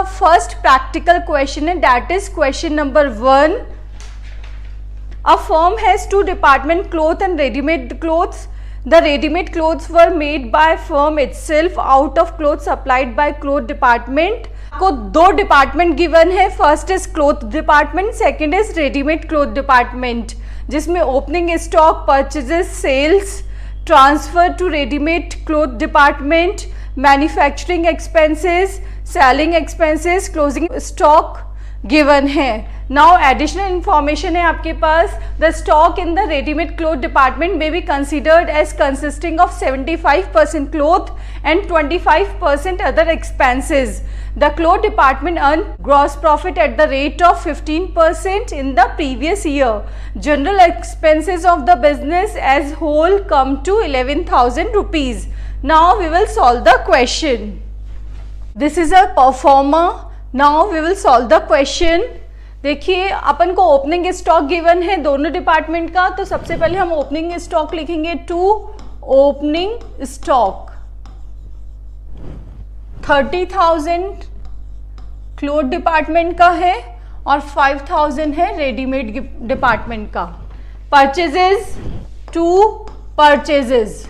First practical question है, that is question number 1. A firm has two department, cloth and ready-made clothes. The ready-made clothes were made by firm itself out of clothes supplied by cloth department. आपको दो department given है, first is cloth department, second is readymade cloth department, जिसमें opening stock, purchases, sales, transfer to readymade cloth department, manufacturing expenses, selling expenses, closing stock given है. Now additional information है आपके पास. The stock in the readymade cloth department may be considered as consisting of 75% cloth and 25% other expenses. The cloth department earned gross profit at the rate of 15% in the previous year. General expenses of the business as whole come to 11,000 rupees. Now we will solve the question. This is a performer. Now we will solve the question. देखिए अपन को opening stock given है दोनों department का, तो सबसे पहले हम opening stock लिखेंगे. To opening stock 30,000 cloth department का है और 5,000 है रेडीमेड डिपार्टमेंट का. परचेजेस, टू परचेजेस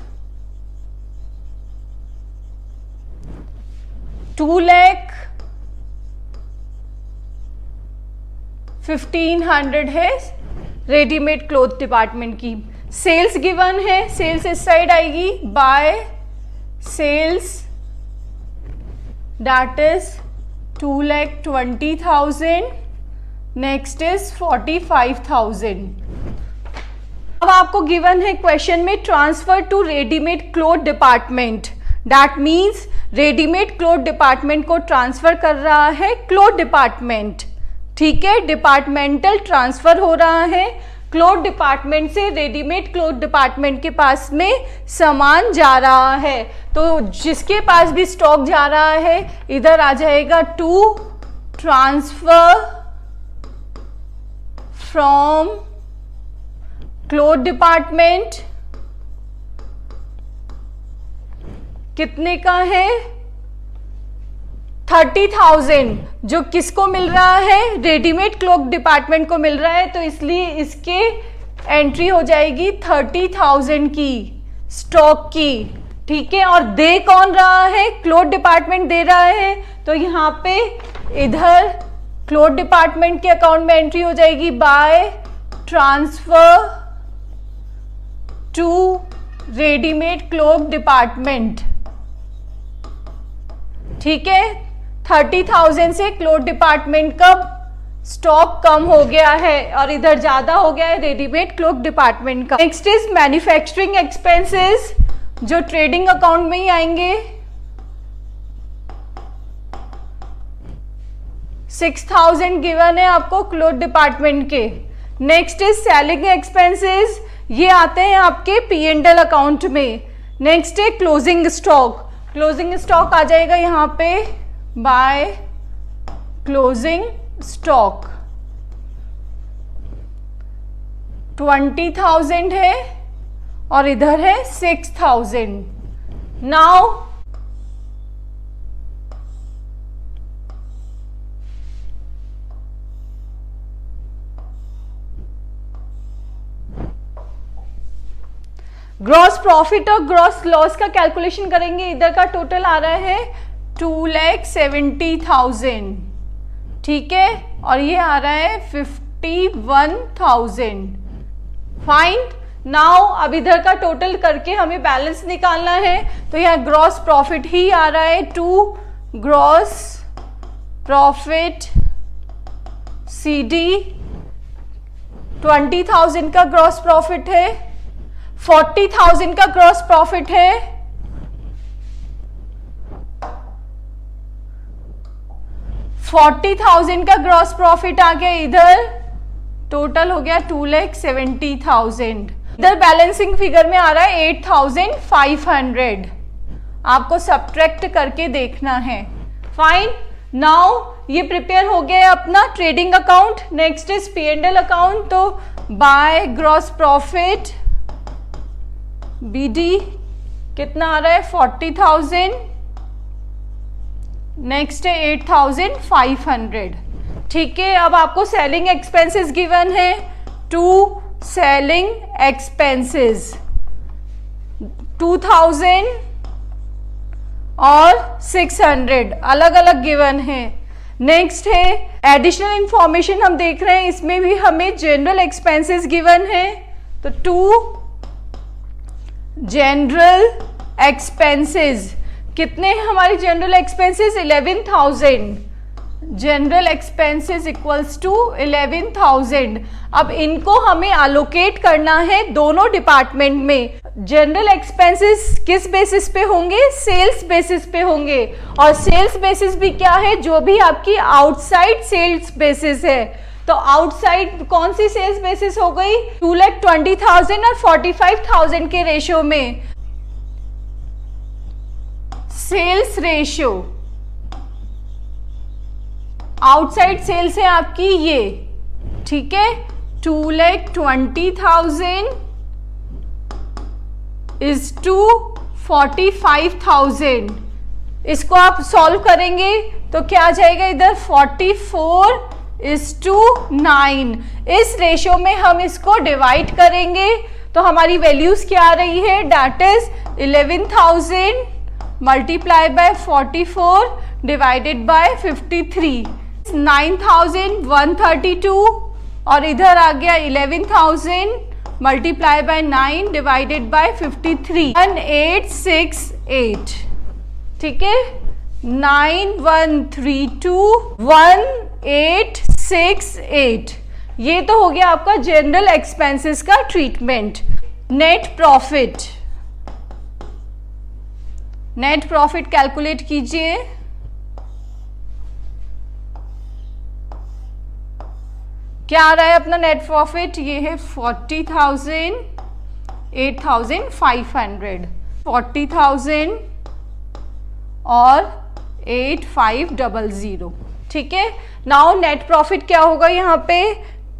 2,15,000 है रेडीमेड क्लोथ डिपार्टमेंट की. सेल्स गिवन है, सेल्स इस साइड आएगी, by sales that is 2,20,000. Next is 45,000. अब आपको गिवन है क्वेश्चन में transfer to readymade cloth department. That means readymade cloth department को ट्रांसफर कर रहा है क्लोथ डिपार्टमेंट. ठीक है, डिपार्टमेंटल ट्रांसफर हो रहा है. क्लोथ डिपार्टमेंट से रेडीमेड क्लोथ डिपार्टमेंट के पास में सामान जा रहा है, तो जिसके पास भी स्टॉक जा रहा है इधर आ जाएगा to transfer from cloth department. कितने का है? 30,000 जो किसको मिल रहा है? रेडीमेड क्लोथ डिपार्टमेंट को मिल रहा है, तो इसलिए इसके एंट्री हो जाएगी 30,000 की स्टॉक की. ठीक है, और दे कौन रहा है? क्लोथ डिपार्टमेंट दे रहा है, तो यहाँ पे इधर क्लोथ डिपार्टमेंट के अकाउंट में एंट्री हो जाएगी by transfer to readymade cloth department. ठीक है, 30,000 से क्लोथ डिपार्टमेंट का स्टॉक कम हो गया है और इधर ज्यादा हो गया है रेडीमेड क्लोथ डिपार्टमेंट का. नेक्स्ट इज मैन्युफैक्चरिंग एक्सपेंसेस जो ट्रेडिंग अकाउंट में ही आएंगे. 6,000 गिवन है आपको क्लोथ डिपार्टमेंट के. नेक्स्ट इज सेलिंग एक्सपेंसेस, ये आते हैं आपके P&L अकाउंट में. नेक्स्ट है क्लोजिंग स्टॉक. क्लोजिंग स्टॉक आ जाएगा यहाँ पे बाय क्लोजिंग स्टॉक. 20,000 है और इधर है 6,000. नाउ ग्रॉस प्रॉफिट और ग्रॉस लॉस का कैलकुलेशन करेंगे. इधर का टोटल आ रहा है 2,70,000. ठीक है, और ये आ रहा है 51,000. फाइन. नाउ अब इधर का टोटल करके हमें बैलेंस निकालना है, तो यहाँ ग्रॉस प्रॉफिट ही आ रहा है. टू ग्रॉस प्रॉफिट CD 20,000 का ग्रॉस प्रॉफिट है, 40,000 का ग्रॉस प्रॉफिट है, 40,000 का ग्रॉस प्रॉफिट आ गया. इधर टोटल हो गया 2,70,000. इधर बैलेंसिंग फिगर में आ रहा है 8,500. आपको सब्ट्रैक्ट करके देखना है. फाइन. नाउ ये प्रिपेयर हो गया अपना trading account. Next is P&L account. तो बाय ग्रॉस प्रॉफिट BD कितना आ रहा है? 40,000. नेक्स्ट है 8500। ठीक है, अब आपको सेलिंग एक्सपेंसेस गिवन है, 2 सेलिंग एक्सपेंसेस 2000 और 600 अलग अलग गिवन है। नेक्स्ट है एडिशनल इंफॉर्मेशन हम देख रहे हैं, इसमें भी हमें जनरल एक्सपेंसेस गिवन है, तो 2 जनरल एक्सपेंसेस, कितने हैं हमारी general expenses? 11,000। General expenses equals to 11,000। अब इनको हमें अलोकेट करना है दोनों डिपार्टमेंट में। जनरल एक्सपेंसेस किस बेसिस पे होंगे? सेल्स बेसिस पे होंगे, और सेल्स बेसिस भी क्या है? जो भी आपकी आउटसाइड सेल्स बेसिस है। तो आउटसाइड कौन सी सेल्स बेसिस हो गई? 2,20,000 और 45,000 के रेशियो में सेल्स रेशियो। आउटसाइड सेल्स है आपकी ये, ठीक है, 2,20,000 इज टू 45,000। इसको आप सॉल्व करेंगे तो क्या आ जाएगा इधर? 44:9। इस रेशियो में हम इसको डिवाइड करेंगे तो हमारी वैल्यूज क्या आ रही है? Debt is 11,000 multiply by 44 divided by 53, 9,132, और इधर आ गया 11,000 मल्टीप्लाई बाय 9 डिवाइडेड बाय 53, 1868। ठीक है, 91321868। ये तो हो गया आपका जनरल एक्सपेंसेस का treatment. Net profit, net profit calculate कीजिए। क्या आ रहा है अपना नेट प्रॉफिट? ये है 40,000, 8,500, 40,000 और 8,500। ठीक है, नाउ नेट प्रॉफिट क्या होगा यहाँ पे?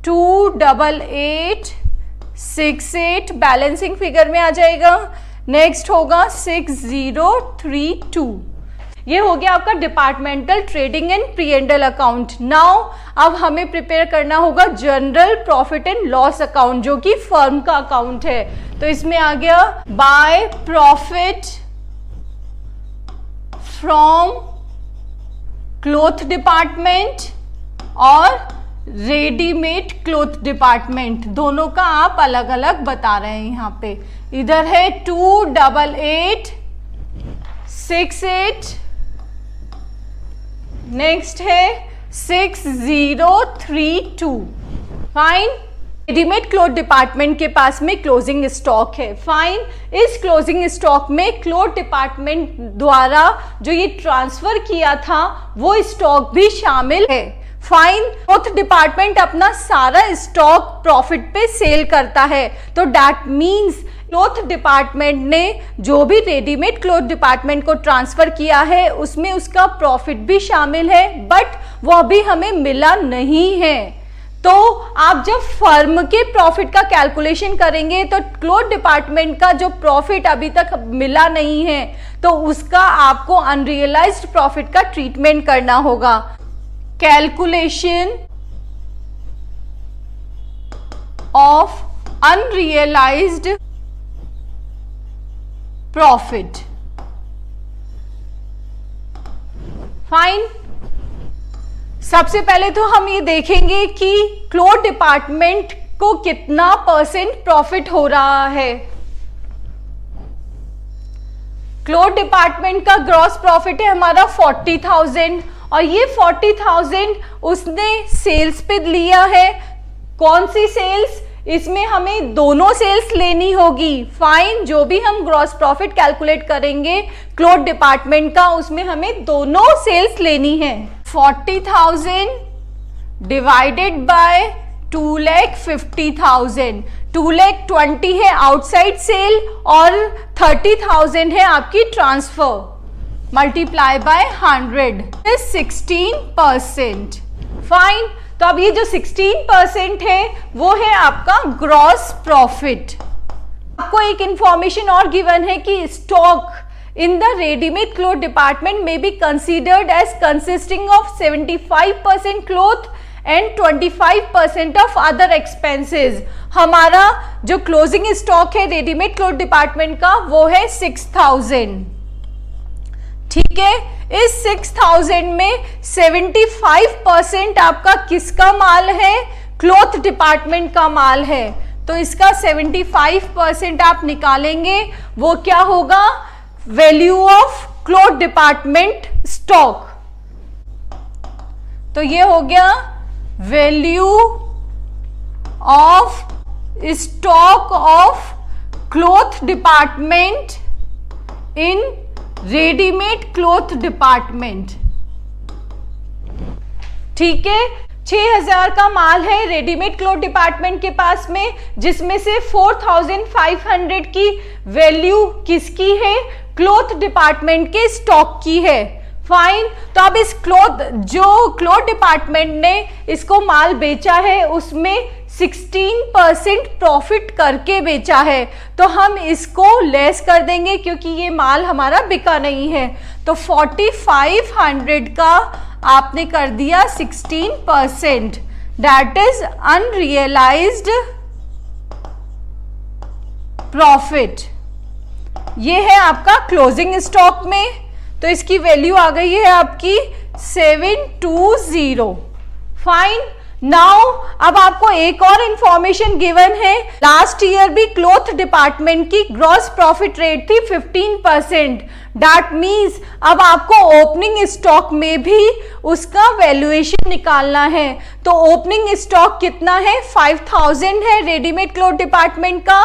28868 बैलेंसिंग फिगर में आ जाएगा। नेक्स्ट होगा 6032। ये हो गया आपका departmental trading and P&L account. Now अब हमें प्रिपेयर करना होगा general profit and loss account, जो कि फर्म का अकाउंट है। तो इसमें आ गया by profit from cloth department और रेडीमेड क्लॉथ डिपार्टमेंट, दोनों का आप अलग अलग बता रहे हैं यहाँ पे। इधर है 28868, नेक्स्ट है 6032। फाइन। रेडीमेड क्लॉथ डिपार्टमेंट के पास में क्लोजिंग स्टॉक है। फाइन। इस क्लोजिंग स्टॉक में क्लॉथ डिपार्टमेंट द्वारा जो ये ट्रांसफर किया था वो स्टॉक भी शामिल है। फाइन। क्लॉथ डिपार्टमेंट अपना सारा स्टॉक प्रॉफिट पे सेल करता है, तो दैट मीन्स क्लॉथ डिपार्टमेंट ने जो भी रेडीमेड क्लॉथ डिपार्टमेंट को ट्रांसफर किया है उसमें उसका प्रॉफिट भी शामिल है, बट वो अभी हमें मिला नहीं है। तो आप जब फर्म के प्रॉफिट का कैलकुलेशन करेंगे तो क्लॉथ डिपार्टमेंट का जो प्रॉफिट अभी तक मिला नहीं है तो उसका आपको अनरियलाइज्ड प्रॉफिट का ट्रीटमेंट करना होगा। Calculation of unrealised profit. Fine. सबसे पहले तो हम ये देखेंगे कि क्लॉथ डिपार्टमेंट को कितना % प्रॉफिट हो रहा है। क्लॉथ डिपार्टमेंट का ग्रॉस प्रॉफिट है हमारा 40,000 और ये 40,000 उसने सेल्स पे लिया है। कौन सी सेल्स? इसमें हमें दोनों सेल्स लेनी होगी। फाइन। जो भी हम ग्रॉस प्रॉफिट कैलकुलेट करेंगे क्लॉथ डिपार्टमेंट का उसमें हमें दोनों सेल्स लेनी है। 40,000 डिवाइडेड बाय 2,50,000। 2,20,000 है आउटसाइड सेल और 30,000 है आपकी transfer, multiply by 100 is 16%। Fine. तो अब ये जो 16% है वो है आपका ग्रॉस प्रॉफिट। आपको एक इंफॉर्मेशन और गिवन है कि in the ready-made cloth department may be considered as consisting of 75% cloth and 25% of other expenses। हमारा जो क्लोजिंग स्टॉक है रेडीमेड क्लोथ डिपार्टमेंट का वो है 6000। ठीक है, इस 6000 में 75% आपका किसका माल है? क्लॉथ डिपार्टमेंट का माल है। तो इसका 75% आप निकालेंगे, वो क्या होगा? Value of cloth department stock. तो ये हो गया value of stock of cloth department in readymade cloth department. ठीक है, 6000 का माल है रेडीमेड क्लॉथ डिपार्टमेंट के पास में, जिसमें से 4500 की वैल्यू किसकी है? क्लॉथ डिपार्टमेंट के स्टॉक की है। फाइन। तो अब इस क्लॉथ डिपार्टमेंट ने इसको माल बेचा है उसमें 16% प्रॉफिट करके बेचा है, तो हम इसको लेस कर देंगे क्योंकि ये माल हमारा बिका नहीं है। तो 4500 का आपने कर दिया 16%, दैट इज अनरियलाइज्ड प्रॉफिट। ये है आपका क्लोजिंग स्टॉक में, तो इसकी वैल्यू आ गई है आपकी 720। फाइन। नाउ अब आपको एक और इंफॉर्मेशन गिवन है। लास्ट ईयर भी क्लॉथ डिपार्टमेंट की ग्रॉस प्रॉफिट रेट थी 15%। दैट मीन्स अब आपको ओपनिंग स्टॉक में भी उसका वैल्यूएशन निकालना है। तो ओपनिंग स्टॉक कितना है? 5000 है रेडीमेड क्लॉथ डिपार्टमेंट का।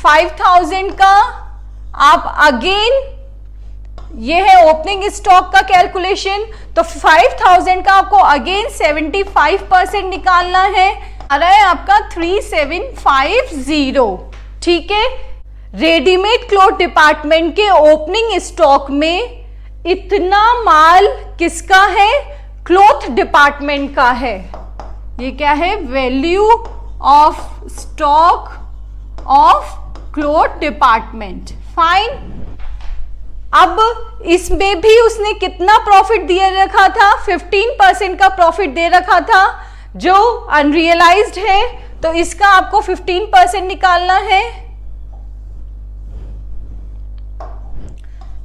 5000 का आप अगेन, ये है ओपनिंग स्टॉक का कैलकुलेशन, तो 5000 का आपको अगेन 75% निकालना है, आ रहा है आपका 3750। ठीक है, रेडीमेड क्लॉथ डिपार्टमेंट के ओपनिंग स्टॉक में इतना माल किसका है? क्लॉथ डिपार्टमेंट का है। ये क्या है? Value of stock of cloth department. Fine. अब इसमें भी उसने कितना प्रॉफिट दे रखा था? 15% का प्रॉफिट दे रखा था जो अनरियलाइज्ड है, तो इसका आपको 15% निकालना है।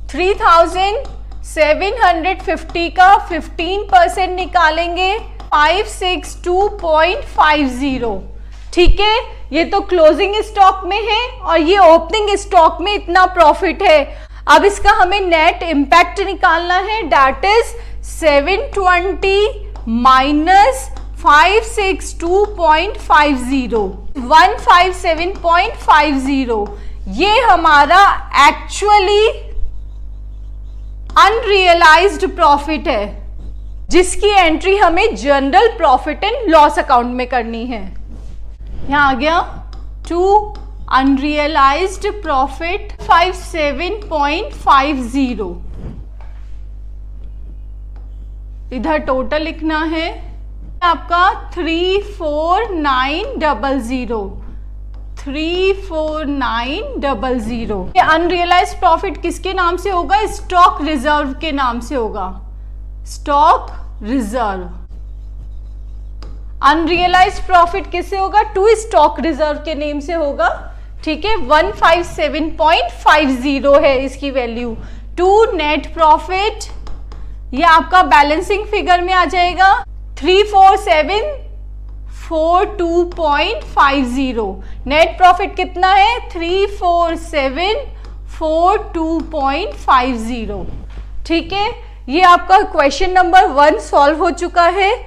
3750 का 15% निकालेंगे 562.50। ठीक है, ये तो क्लोजिंग स्टॉक में है और ये ओपनिंग स्टॉक में इतना प्रॉफिट है। अब इसका हमें नेट इंपैक्ट निकालना है, दैट इज 720 माइनस 562.50, 157.50। ये हमारा एक्चुअली अनरियलाइज्ड प्रॉफिट है, जिसकी एंट्री हमें general profit and loss account में करनी है। यहां आ गया टू अनरियलाइज्ड प्रॉफिट 57.50। इधर टोटल लिखना है आपका 34900। 34900। ये अनरियलाइज्ड प्रॉफिट किसके नाम से होगा? स्टॉक रिजर्व के नाम से होगा। Stock reserve. अनरियलाइज्ड प्रॉफिट किससे होगा? टू स्टॉक रिजर्व के नेम से होगा। ठीक है, 157.50 है इसकी वैल्यू। टू नेट प्रॉफिट, ये आपका बैलेंसिंग फिगर में आ जाएगा 34742.50। नेट प्रॉफिट कितना है? 34742.50। ठीक है, ये आपका क्वेश्चन नंबर 1 सॉल्व हो चुका है।